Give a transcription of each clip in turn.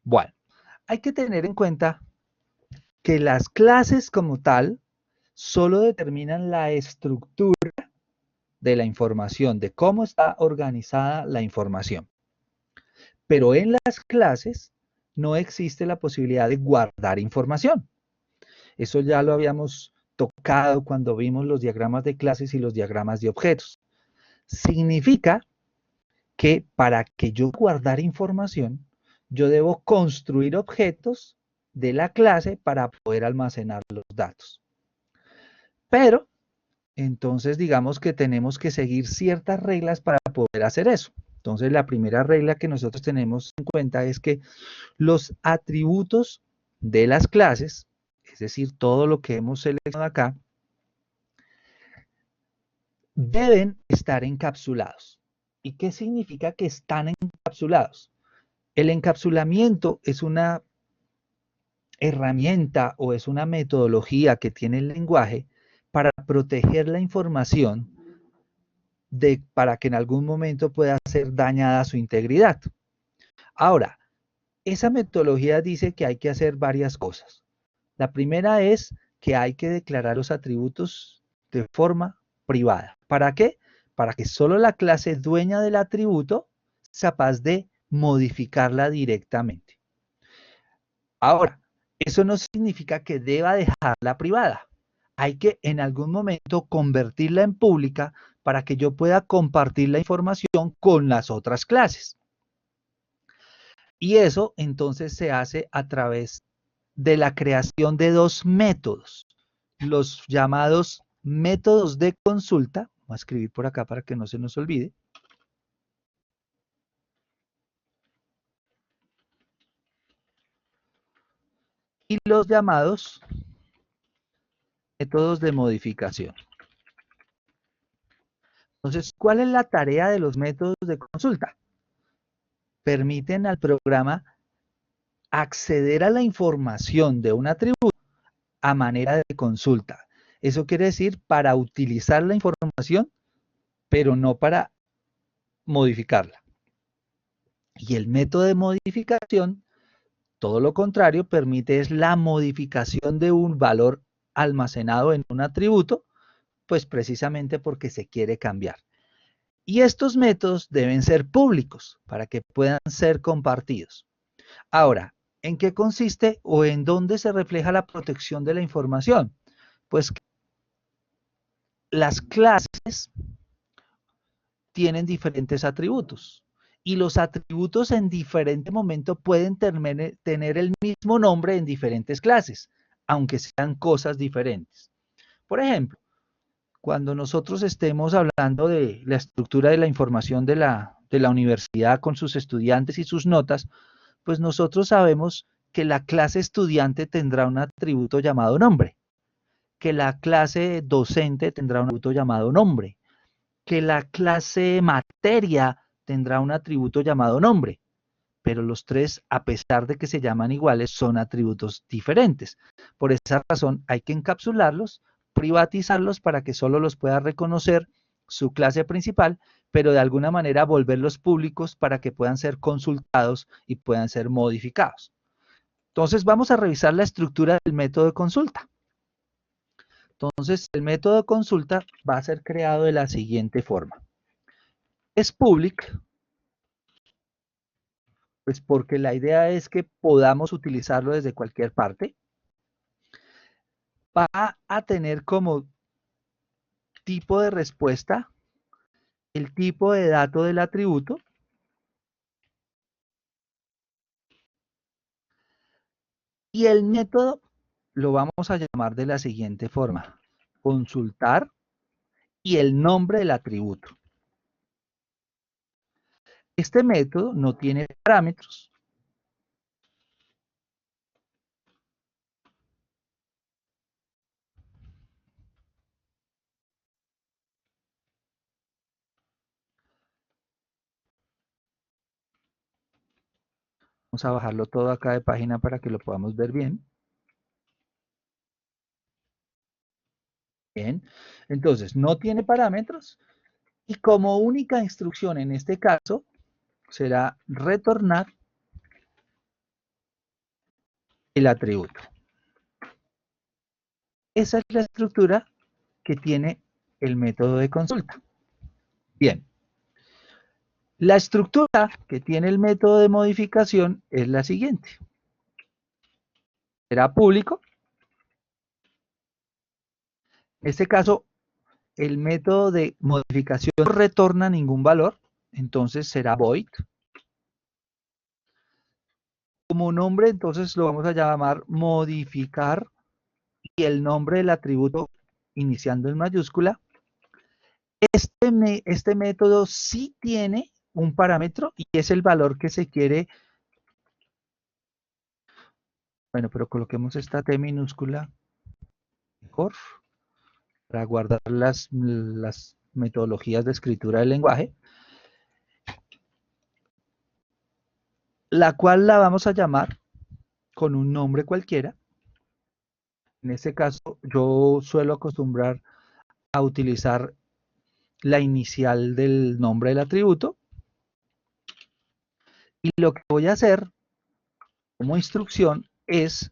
Bueno, hay que tener en cuenta que las clases como tal solo determinan la estructura de la información, de cómo está organizada la información. Pero en las clases no existe la posibilidad de guardar información. Eso ya lo habíamos tocado cuando vimos los diagramas de clases y los diagramas de objetos. Significa que para que yo guardar información, yo debo construir objetos de la clase para poder almacenar los datos. Pero, entonces digamos que tenemos que seguir ciertas reglas para poder hacer eso. Entonces, la primera regla que nosotros tenemos en cuenta es que los atributos de las clases, es decir, todo lo que hemos seleccionado acá, deben estar encapsulados. ¿Y qué significa que están encapsulados? El encapsulamiento es una herramienta o es una metodología que tiene el lenguaje para proteger la información para que en algún momento pueda ser dañada su integridad. Ahora, esa metodología dice que hay que hacer varias cosas. La primera es que hay que declarar los atributos de forma privada. ¿Para qué? Para que solo la clase dueña del atributo sea capaz de modificarla directamente. Ahora, eso no significa que deba dejarla privada. Hay que en algún momento convertirla en pública para que yo pueda compartir la información con las otras clases. Y eso entonces se hace a través de la creación de dos métodos, los llamados métodos de consulta. Voy a escribir por acá para que no se nos olvide. Y los llamados métodos de modificación. Entonces, ¿cuál es la tarea de los métodos de consulta? Permiten al programa acceder a la información de un atributo a manera de consulta. Eso quiere decir para utilizar la información, pero no para modificarla. Y el método de modificación, todo lo contrario, permite es la modificación de un valor almacenado en un atributo, pues precisamente porque se quiere cambiar. Y estos métodos deben ser públicos para que puedan ser compartidos. Ahora, ¿en qué consiste o en dónde se refleja la protección de la información? Pues las clases tienen diferentes atributos y los atributos en diferente momento pueden tener el mismo nombre en diferentes clases, aunque sean cosas diferentes. Por ejemplo, cuando nosotros estemos hablando de la estructura de la información de la universidad con sus estudiantes y sus notas, pues nosotros sabemos que la clase estudiante tendrá un atributo llamado nombre, que la clase docente tendrá un atributo llamado nombre, que la clase materia tendrá un atributo llamado nombre, pero los tres, a pesar de que se llaman iguales, son atributos diferentes. Por esa razón hay que encapsularlos, privatizarlos para que solo los pueda reconocer su clase principal, pero de alguna manera volverlos públicos para que puedan ser consultados y puedan ser modificados. Entonces vamos a revisar la estructura del método de consulta. Entonces el método de consulta va a ser creado de la siguiente forma. Es public, pues porque la idea es que podamos utilizarlo desde cualquier parte. Va a tener como tipo de respuesta el tipo de dato del atributo y el método lo vamos a llamar de la siguiente forma: consultar y el nombre del atributo. Este método no tiene parámetros. Vamos a bajarlo todo acá de página para que lo podamos ver bien. Bien, entonces no tiene parámetros y como única instrucción en este caso será retornar el atributo. Esa es la estructura que tiene el método de consulta. Bien. La estructura que tiene el método de modificación es la siguiente. Será público. En este caso, el método de modificación no retorna ningún valor, entonces será void. Como nombre, entonces lo vamos a llamar modificar y el nombre del atributo iniciando en mayúscula. Este método sí tiene un parámetro y es el valor que se quiere. Bueno, pero coloquemos esta T minúscula mejor para guardar las metodologías de escritura del lenguaje, la cual la vamos a llamar con un nombre cualquiera. En este caso, yo suelo acostumbrar a utilizar la inicial del nombre del atributo. Y lo que voy a hacer como instrucción es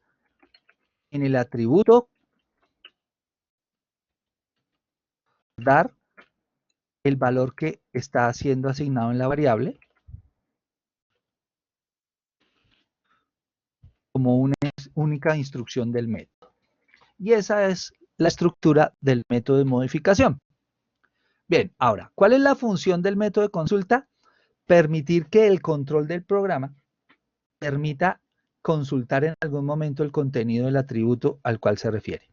en el atributo dar el valor que está siendo asignado en la variable como una única instrucción del método. Y esa es la estructura del método de modificación. Bien, ahora, ¿cuál es la función del método de consulta? Permitir que el control del programa permita consultar en algún momento el contenido del atributo al cual se refiere.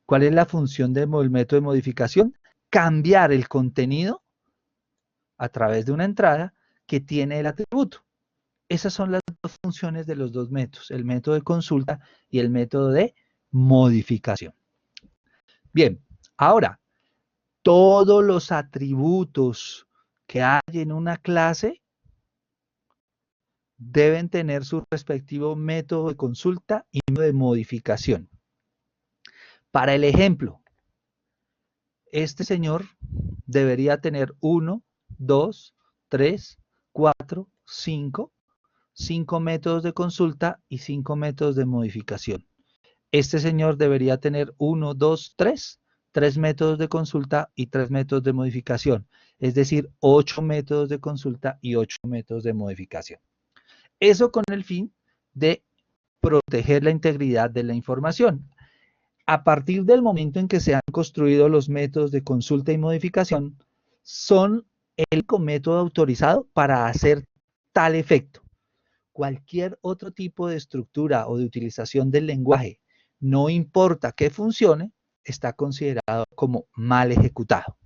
¿Cuál es la función del método de modificación? Cambiar el contenido a través de una entrada que tiene el atributo. Esas son las dos funciones de los dos métodos, el método de consulta y el método de modificación. Bien, ahora, todos los atributos que hay en una clase deben tener su respectivo método de consulta y método de modificación. Para el ejemplo, este señor debería tener 1, 2, 3, 4, 5 métodos de consulta y 5 métodos de modificación. Este señor debería tener 1, 2, 3 métodos de consulta y 3 métodos de modificación, es decir, 8 métodos de consulta y 8 métodos de modificación. Eso con el fin de proteger la integridad de la información. A partir del momento en que se han construido los métodos de consulta y modificación, son el único método autorizado para hacer tal efecto. Cualquier otro tipo de estructura o de utilización del lenguaje, no importa que funcione, está considerado como mal ejecutado.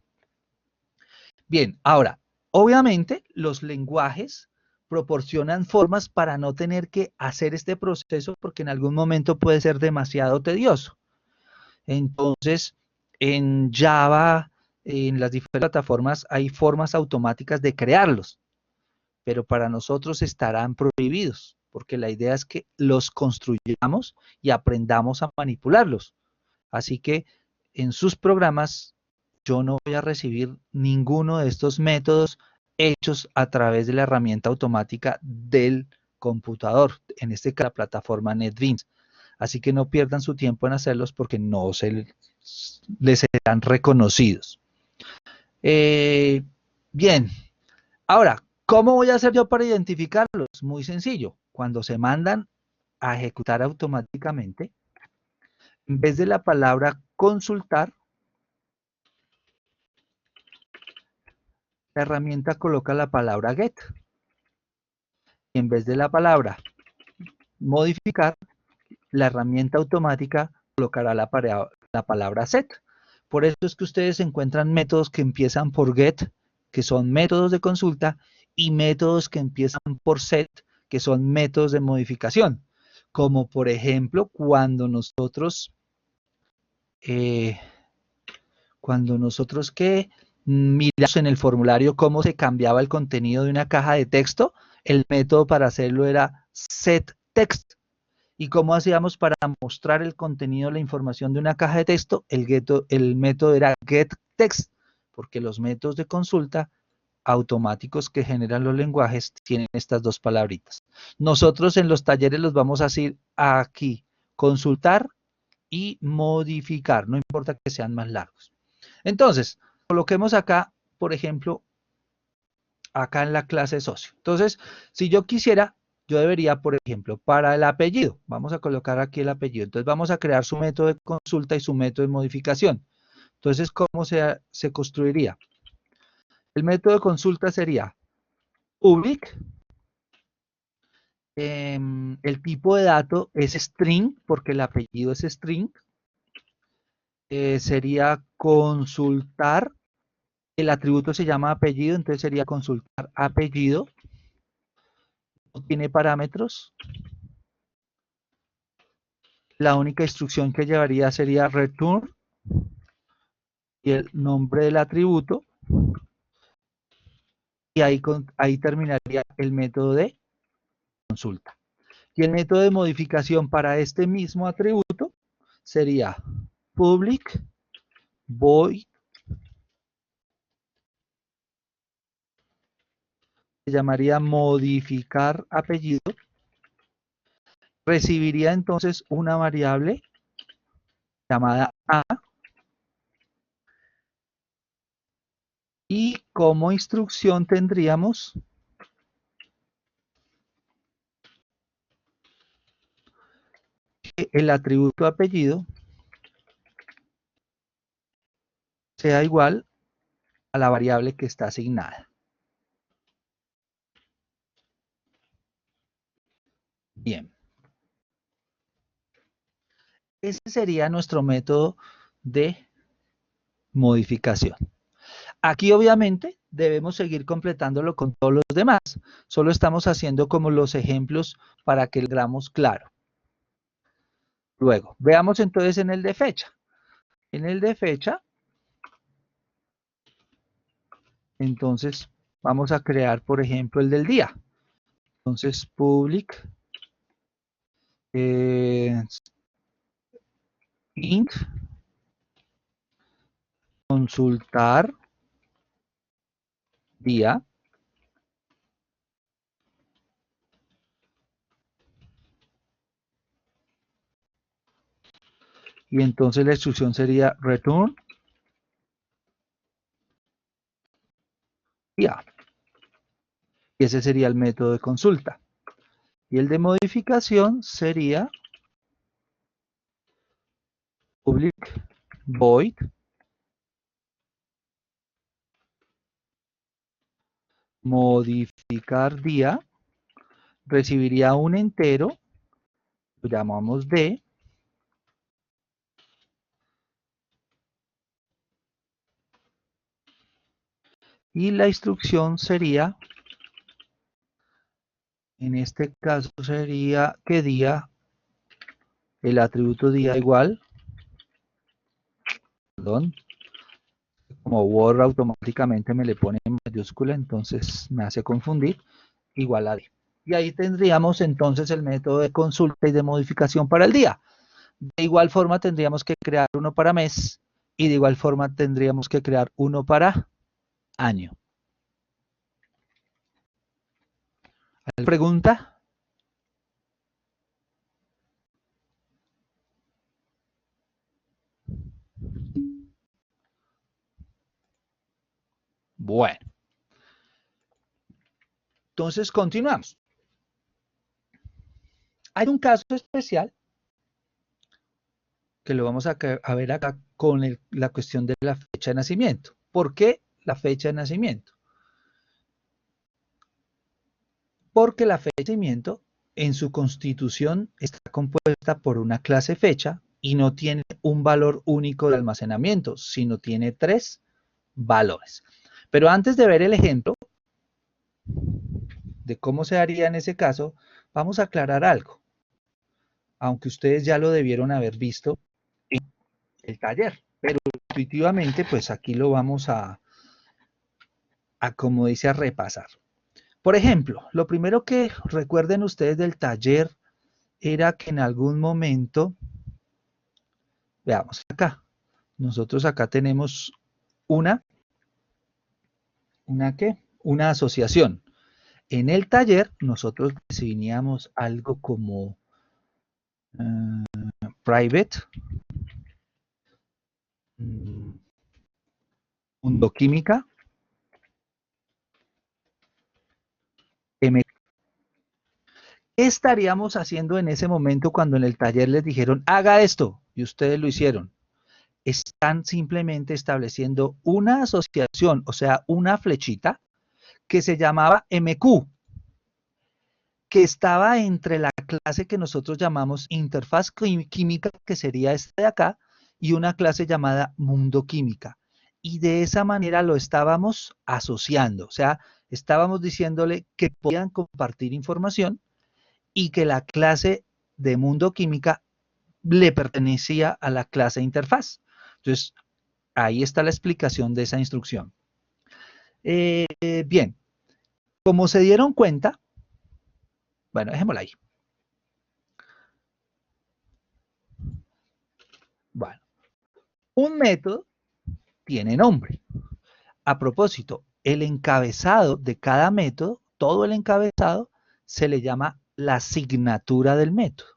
Bien, ahora, obviamente los lenguajes proporcionan formas para no tener que hacer este proceso porque en algún momento puede ser demasiado tedioso. Entonces, en Java, en las diferentes plataformas, hay formas automáticas de crearlos, pero para nosotros estarán prohibidos, porque la idea es que los construyamos y aprendamos a manipularlos. Así que en sus programas yo no voy a recibir ninguno de estos métodos hechos a través de la herramienta automática del computador, en este caso la plataforma NetBeans. Así que no pierdan su tiempo en hacerlos porque no les serán reconocidos. Bien, ahora, ¿cómo voy a hacer yo para identificarlos? Muy sencillo. Cuando se mandan a ejecutar automáticamente, en vez de la palabra consultar, la herramienta coloca la palabra get. Y en vez de la palabra modificar, la herramienta automática colocará la palabra set. Por eso es que ustedes encuentran métodos que empiezan por get, que son métodos de consulta, y métodos que empiezan por set, que son métodos de modificación. Como por ejemplo, cuando nosotros miramos en el formulario cómo se cambiaba el contenido de una caja de texto, el método para hacerlo era setText. ¿Y cómo hacíamos para mostrar el contenido, la información de una caja de texto? El método era getText, porque los métodos de consulta automáticos que generan los lenguajes tienen estas dos palabritas. Nosotros en los talleres los vamos a decir aquí, consultar y modificar, no importa que sean más largos. Entonces, coloquemos acá, por ejemplo, acá en la clase socio. Entonces, si yo quisiera, yo debería, por ejemplo, para el apellido, vamos a colocar aquí el apellido. Entonces, vamos a crear su método de consulta y su método de modificación. Entonces, ¿cómo se construiría? El método de consulta sería public. El tipo de dato es string, porque el apellido es string. Sería consultar. El atributo se llama apellido, entonces sería consultar apellido. No tiene parámetros. La única instrucción que llevaría sería return y el nombre del atributo. Y ahí terminaría el método de consulta. Y el método de modificación para este mismo atributo sería public void, se llamaría modificar apellido. Recibiría entonces una variable llamada a y como instrucción tendríamos que el atributo apellido sea igual a la variable que está asignada. Bien. Ese sería nuestro método de modificación. Aquí obviamente debemos seguir completándolo con todos los demás. Solo estamos haciendo como los ejemplos para que lo veamos claro. Luego, veamos entonces en el de fecha. En el de fecha, entonces vamos a crear, por ejemplo, el del día. Entonces, public int consultar día. Y entonces la instrucción sería return día. Y ese sería el método de consulta. Y el de modificación sería public void modificar día, recibiría un entero, lo llamamos D, y la instrucción sería, en este caso sería que día, el atributo día igual, perdón, como Word automáticamente me le pone en mayúscula, entonces me hace confundir, igual a D. Y ahí tendríamos entonces el método de consulta y de modificación para el día. De igual forma tendríamos que crear uno para mes y de igual forma tendríamos que crear uno para año. ¿Alguna pregunta? Bueno, entonces continuamos. Hay un caso especial que lo vamos a ver acá con la cuestión de la fecha de nacimiento. ¿Por qué la fecha de nacimiento? Porque la fecha de nacimiento en su constitución está compuesta por una clase fecha y no tiene un valor único de almacenamiento, sino tiene 3 valores. Pero antes de ver el ejemplo de cómo se haría en ese caso, vamos a aclarar algo, aunque ustedes ya lo debieron haber visto en el taller, pero intuitivamente pues aquí lo vamos como dice, a repasar. Por ejemplo, lo primero que recuerden ustedes del taller era que en algún momento, veamos acá, nosotros acá tenemos ¿qué? una asociación. En el taller nosotros definíamos algo como private, mundo química, M. ¿Qué estaríamos haciendo en ese momento cuando en el taller les dijeron haga esto y ustedes lo hicieron? Están simplemente estableciendo una asociación, o sea, una flechita que se llamaba MQ, que estaba entre la clase que nosotros llamamos interfaz química, que sería esta de acá, y una clase llamada mundo química. Y de esa manera lo estábamos asociando, o sea, estábamos diciéndole que podían compartir información y que la clase de mundo química le pertenecía a la clase interfaz. Entonces, ahí está la explicación de esa instrucción. Bien, como se dieron cuenta, bueno, dejémosla ahí. Bueno, un método tiene nombre. A propósito, el encabezado de cada método, todo el encabezado, se le llama la asignatura del método.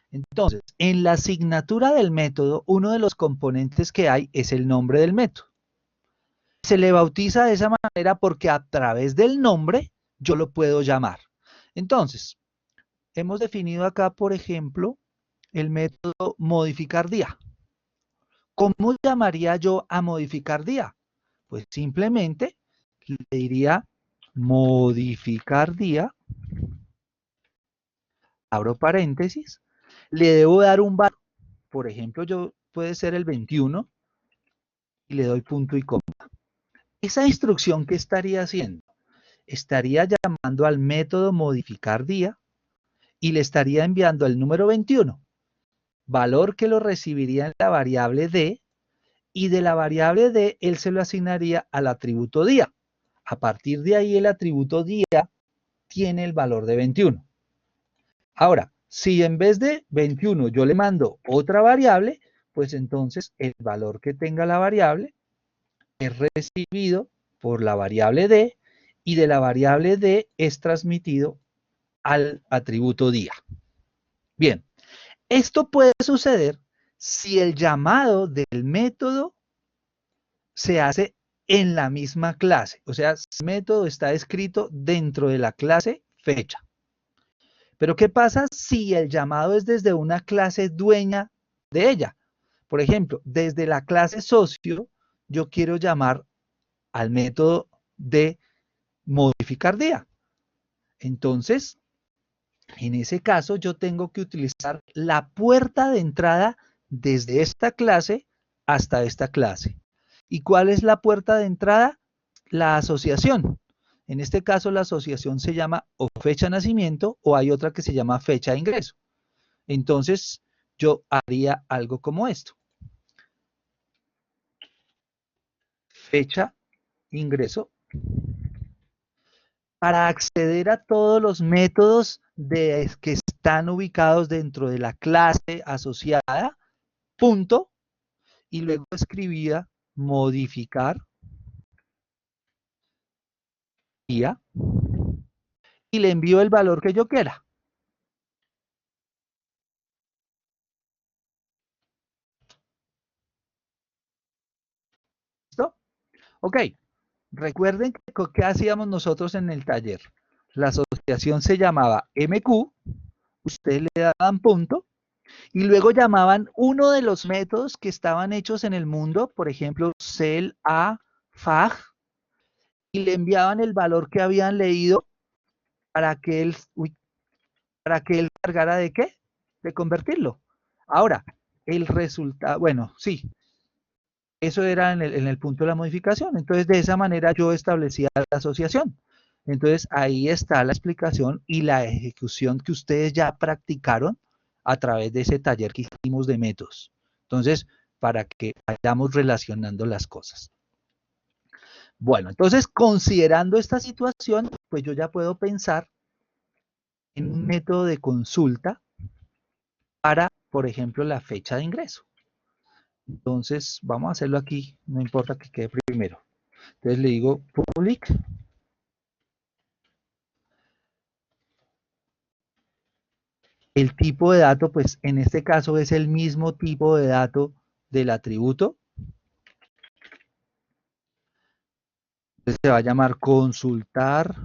Entonces, en la asignatura del método, uno de los componentes que hay es el nombre del método. Se le bautiza de esa manera porque a través del nombre yo lo puedo llamar. Entonces, hemos definido acá, por ejemplo, el método modificar día. ¿Cómo llamaría yo a modificar día? Pues simplemente le diría modificar día, abro paréntesis, le debo dar un valor, por ejemplo, yo puede ser el 21 y le doy punto y coma. Esa instrucción, ¿qué estaría haciendo? Estaría llamando al método modificar día y le estaría enviando el número 21, valor que lo recibiría en la variable D, y de la variable D él se lo asignaría al atributo día. A partir de ahí el atributo día tiene el valor de 21. Ahora, si en vez de 21 yo le mando otra variable, pues entonces el valor que tenga la variable es recibido por la variable D y de la variable D es transmitido al atributo día. Bien, esto puede suceder si el llamado del método se hace en la misma clase. O sea, si el método está escrito dentro de la clase fecha. Pero ¿qué pasa si el llamado es desde una clase dueña de ella? Por ejemplo, desde la clase socio, yo quiero llamar al método de modificar día. Entonces, en ese caso, yo tengo que utilizar la puerta de entrada desde esta clase hasta esta clase. ¿Y cuál es la puerta de entrada? La asociación. En este caso, la asociación se llama o fecha de nacimiento o hay otra que se llama fecha de ingreso. Entonces, yo haría algo como esto. Fecha, ingreso. Para acceder a todos los métodos que están ubicados dentro de la clase asociada, punto, y luego escribía modificar día y le envío el valor que yo quiera. ¿Listo? Ok. Recuerden que hacíamos nosotros en el taller. La asociación se llamaba MQ, ustedes le daban punto, y luego llamaban uno de los métodos que estaban hechos en el mundo, por ejemplo, cel, a, fag, y le enviaban el valor que habían leído para que él cargara de qué? De convertirlo. Ahora, el resultado, bueno, sí, eso era en el punto de la modificación. Entonces, de esa manera yo establecía la asociación. Entonces, ahí está la explicación y la ejecución que ustedes ya practicaron a través de ese taller que hicimos de métodos. Entonces, para que vayamos relacionando las cosas. Bueno, entonces, considerando esta situación, pues yo ya puedo pensar en un método de consulta para, por ejemplo, la fecha de ingreso. Entonces, vamos a hacerlo aquí, no importa que quede primero. Entonces le digo public El tipo de dato, pues en este caso es el mismo tipo de dato del atributo. Entonces se va a llamar consultar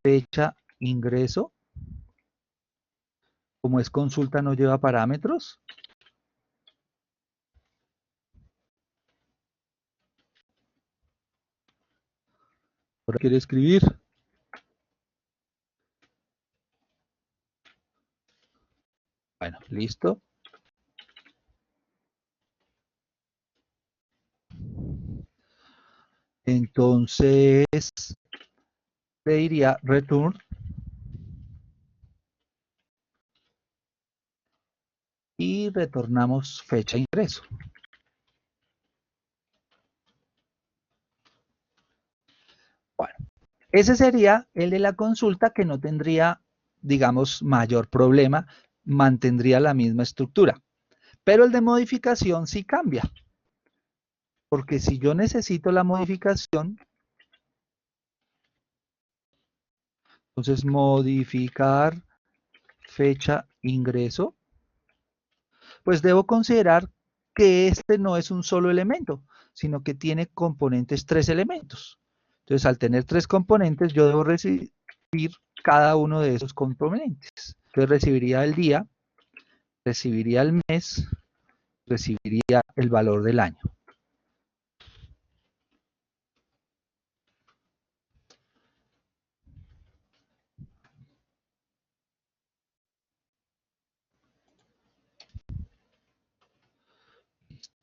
fecha ingreso. Como es consulta, no lleva parámetros. Ahora quiere escribir. Bueno, listo. Entonces le diría return y retornamos fecha de ingreso. Bueno, ese sería el de la consulta, que no tendría, digamos, mayor problema, mantendría la misma estructura. Pero el de modificación sí cambia, porque si yo necesito la modificación, entonces modificar fecha ingreso, pues debo considerar que este no es un solo elemento, sino que tiene componentes 3 elementos. Entonces, al tener 3 componentes, yo debo recibir cada uno de esos componentes. Entonces, recibiría el día, recibiría el mes, recibiría el valor del año.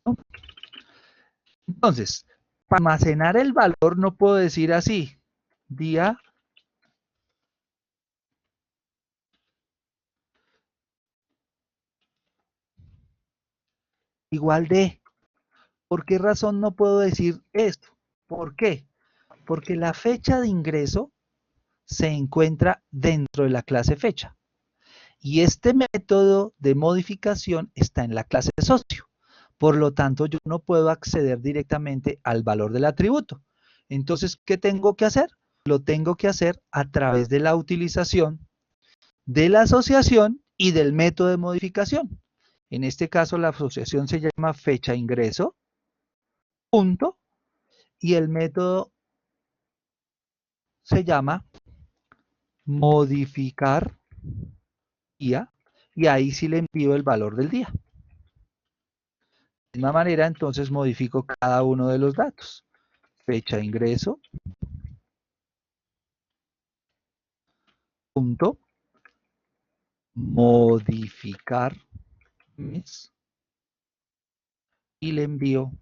¿No? Entonces, para almacenar el valor no puedo decir así, día igual de. ¿Por qué razón no puedo decir esto? ¿Por qué? Porque la fecha de ingreso se encuentra dentro de la clase fecha. Y este método de modificación está en la clase socio. Por lo tanto, yo no puedo acceder directamente al valor del atributo. Entonces, ¿qué tengo que hacer? Lo tengo que hacer a través de la utilización de la asociación y del método de modificación. En este caso, la asociación se llama fecha ingreso, punto, y el método se llama modificar día, y ahí sí le envío el valor del día. De la misma manera, entonces modifico cada uno de los datos. Fecha de ingreso, punto, modificar mes, y le envío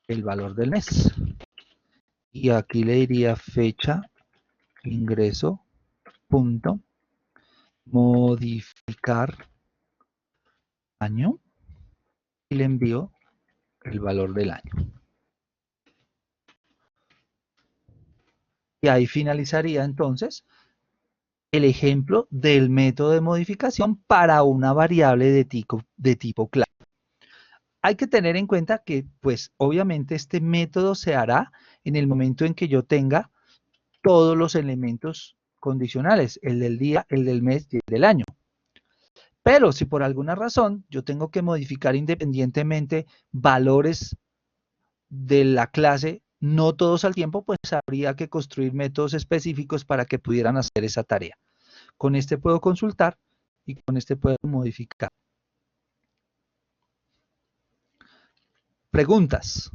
el valor del mes. Y aquí le diría fecha, ingreso, punto, modificar año, y le envío el valor del año. Y ahí finalizaría entonces el ejemplo del método de modificación para una variable de tipo clave. Hay que tener en cuenta que, pues, obviamente este método se hará en el momento en que yo tenga todos los elementos condicionales, el del día, el del mes y el del año. Pero si por alguna razón yo tengo que modificar independientemente valores de la clase, no todos al tiempo, pues habría que construir métodos específicos para que pudieran hacer esa tarea. Con este puedo consultar y con este puedo modificar. Preguntas.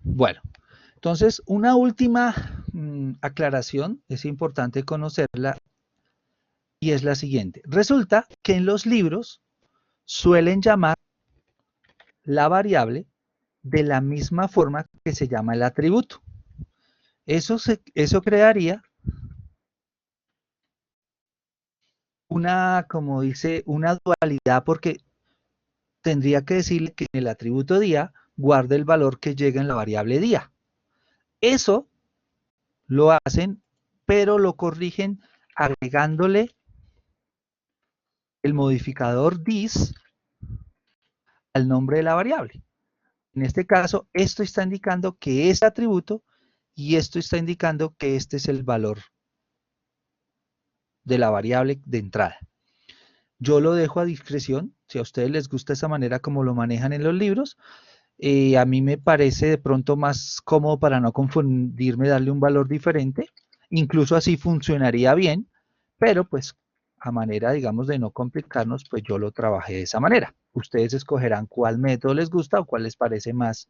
Bueno, entonces una última aclaración, es importante conocerla, y es la siguiente. Resulta que en los libros suelen llamar la variable de la misma forma que se llama el atributo. Eso crearía una, como dice, una dualidad, porque tendría que decirle que en el atributo día guarde el valor que llega en la variable día. Eso lo hacen, pero lo corrigen agregándole el modificador this al nombre de la variable. En este caso, esto está indicando que es atributo y esto está indicando que este es el valor de la variable de entrada. Yo lo dejo a discreción, si a ustedes les gusta esa manera como lo manejan en los libros, a mí me parece de pronto más cómodo para no confundirme, darle un valor diferente, incluso así funcionaría bien, pero pues a manera, digamos, de no complicarnos, pues yo lo trabajé de esa manera. Ustedes escogerán cuál método les gusta o cuál les parece más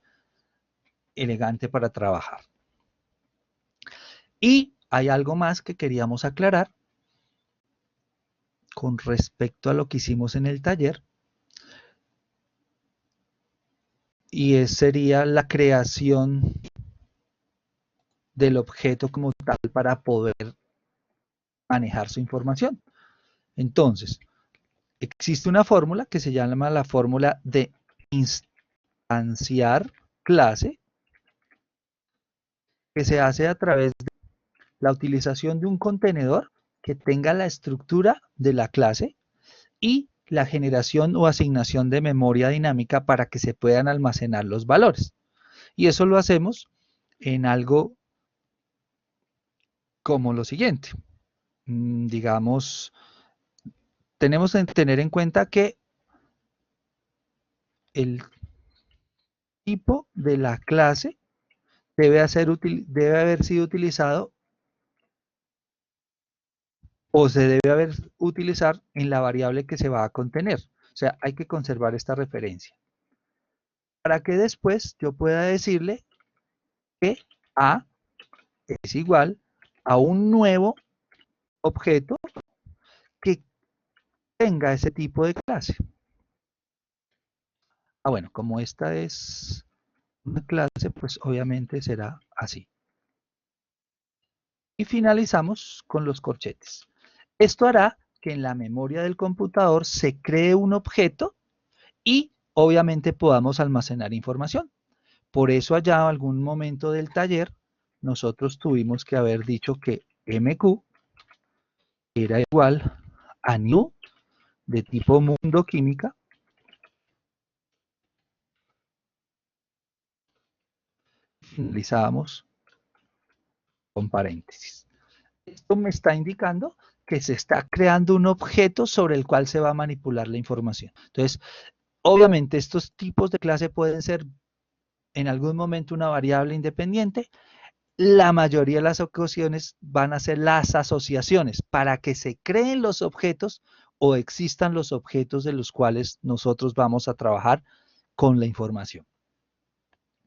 elegante para trabajar. Y hay algo más que queríamos aclarar con respecto a lo que hicimos en el taller, y sería la creación del objeto como tal para poder manejar su información. Entonces, existe una fórmula que se llama la fórmula de instanciar clase, que se hace a través de la utilización de un contenedor que tenga la estructura de la clase y la generación o asignación de memoria dinámica para que se puedan almacenar los valores. Y eso lo hacemos en algo como lo siguiente. Digamos, tenemos que tener en cuenta que el tipo de la clase debe haber sido utilizado o se debe utilizar en la variable que se va a contener. O sea, hay que conservar esta referencia. Para que después yo pueda decirle que A es igual a un nuevo objeto que tenga ese tipo de clase. Bueno, como esta es una clase, pues obviamente será así. Y finalizamos con los corchetes. Esto hará que en la memoria del computador se cree un objeto y obviamente podamos almacenar información. Por eso allá en algún momento del taller nosotros tuvimos que haber dicho que MQ era igual a new de tipo mundo química finalizábamos con paréntesis. Esto me está indicando que se está creando un objeto sobre el cual se va a manipular la información. Entonces, obviamente estos tipos de clase pueden ser en algún momento una variable independiente. La mayoría de las ocasiones van a ser las asociaciones para que se creen los objetos o existan los objetos de los cuales nosotros vamos a trabajar con la información.